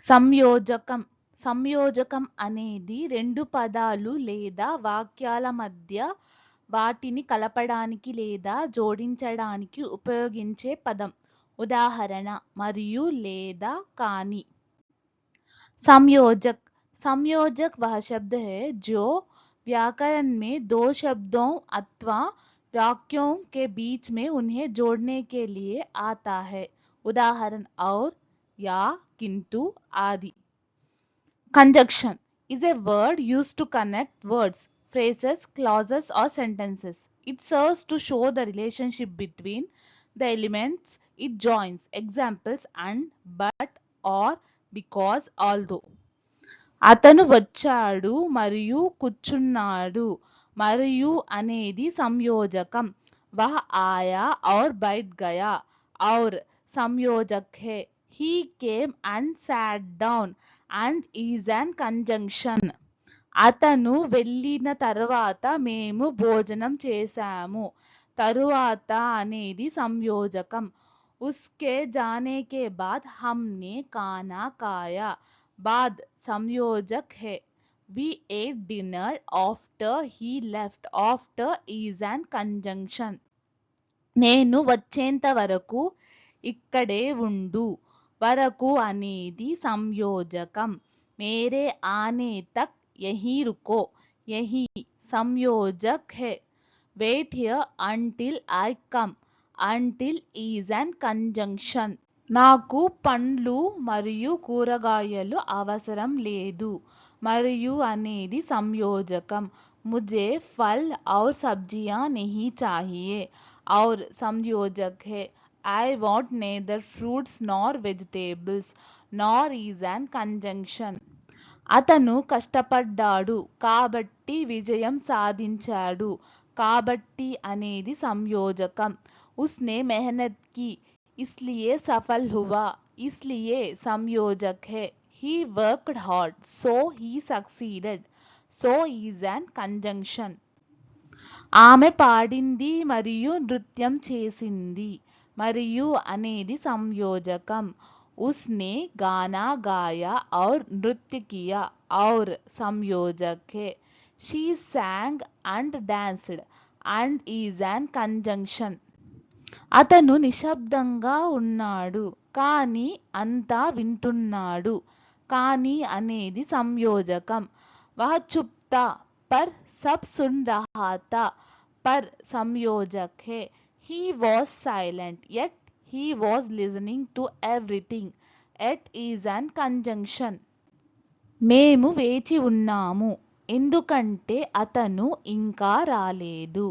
సంయోజకం సంయోజకం అనేది రెండు పదాలు లేదా వాక్యాల మధ్య వాటిని కలపడానికి లేదా జోడించడానికి ఉపయోగించే పదం. ఉదాహరణ మరియు లేదా కానీ. संयोजक संयोजक वह शब्द है जो व्याकरण में दो शब्दों अथवा वाक्यों के बीच में उन्हें जोड़ने के लिए आता है. उदाहरण और, या, किंतु आदि. Conjunction is a word used to connect words, phrases, clauses or sentences. It serves to show the relationship between the elements it joins. Examples: and, but, or, because, although. అతను వచ్చాడు మరియు కూర్చున్నాడు మరియు అనేది సంయోజకం. वह आया और बैठ गया और संयोजक है. He came and sat down and is an conjunction. అతను వెళ్ళిన తర్వాత మేము భోజనం చేశాము. తరువాత అనేది సంయోజకం. उसके जाने के बाद हमने खाना खाया. बाद संयोजक है. We ate dinner after he left. After is an conjunction. నేను వచ్చేంత వరకు ఇక్కడే ఉండు. వరకు అనేది సంయోజకం. मेरे आने तक यहीं रुको. यही संयोजक है. Wait here until I come. Until is an conjunction. నాకు పండ్లు మరియు కూరగాయలు అవసరం లేదు. మరియు అనేది సంయోజకం. मुझे फल और सब्जियां नहीं चाहिए. और संयोजक है. I want neither fruits nor vegetables. Nor is an conjunction. అతను కష్టపడ్డాడు కాబట్టి విజయం సాధించాడు. కాబట్టి అనేది సంయోజకం. उसने मेहनत की इसलिए सफल हुआ. इसलिए संयोजक है. He worked hard so he succeeded. So is an conjunction. ఆమె పాడింది మరియు నృత్యం చేసింది. మరియు అనేది సంయోజకం. उसने गाना गाया और नृत्य किया. और संयोजक है. She sang and danced and is an conjunction. అతను నిశ్శబ్దంగా ఉన్నాడు కానీ అంతా వింటున్నాడు. కానీ అనేది సంయోజకం. वह चुप था पर सब सुन रहा था. पर संयोजक है. He was silent yet he was listening to everything. Yet is an conjunction. మేము వేచి ఉన్నాము ఎందుకంటే అతను ఇంకా రాలేదు.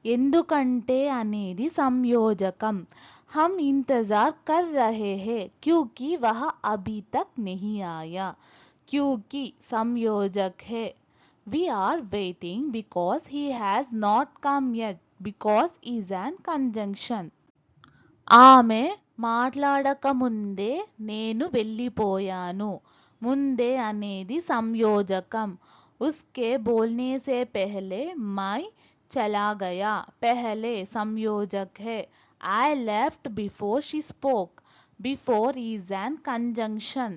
ఎందుకంటే అనేది సంయోజకం. हम इंतजार कर रहे हैं क्योंकि वह अभी तक नहीं आया. क्योंकि संयोजक है. We are waiting because he has not come yet. Because is an conjunction. ఆమె మాట్లాడక ముందే నేను వెళ్ళిపోయాను. ముందే అనేది సంయోజకం. उसके बोलने से पहले मैं चला गया. पहले संयोजक है. I left before she spoke. Before is an conjunction.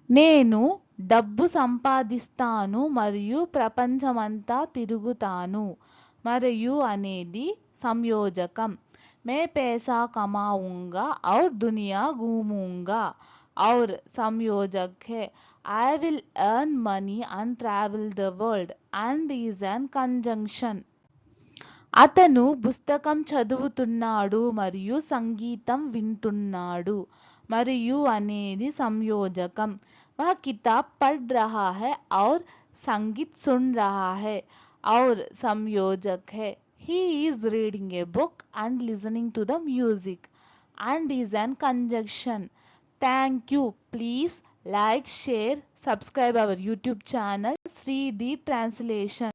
నేను డబ్బు సంపాదిస్తాను మరియు ప్రపంచమంతా తిరుగుతాను. మరియు అనేది సంయోజకం. मैं पैसा कमाऊंगा और दुनिया घूमूंगा. और संयोजक है. I will earn money and travel the world. And is an conjunction. అతను పుస్తకం చదువుతున్నాడు మరియు సంగీతం వింటున్నాడు. మరియు అనేది సంయోజకం. वह किताब पढ़ रहा है और संगीत सुन रहा है. और संयोजक है. He is reading a book and listening to the music. And is an conjunction. Thank you. Please like, share, subscribe our YouTube channel Sri the Translation.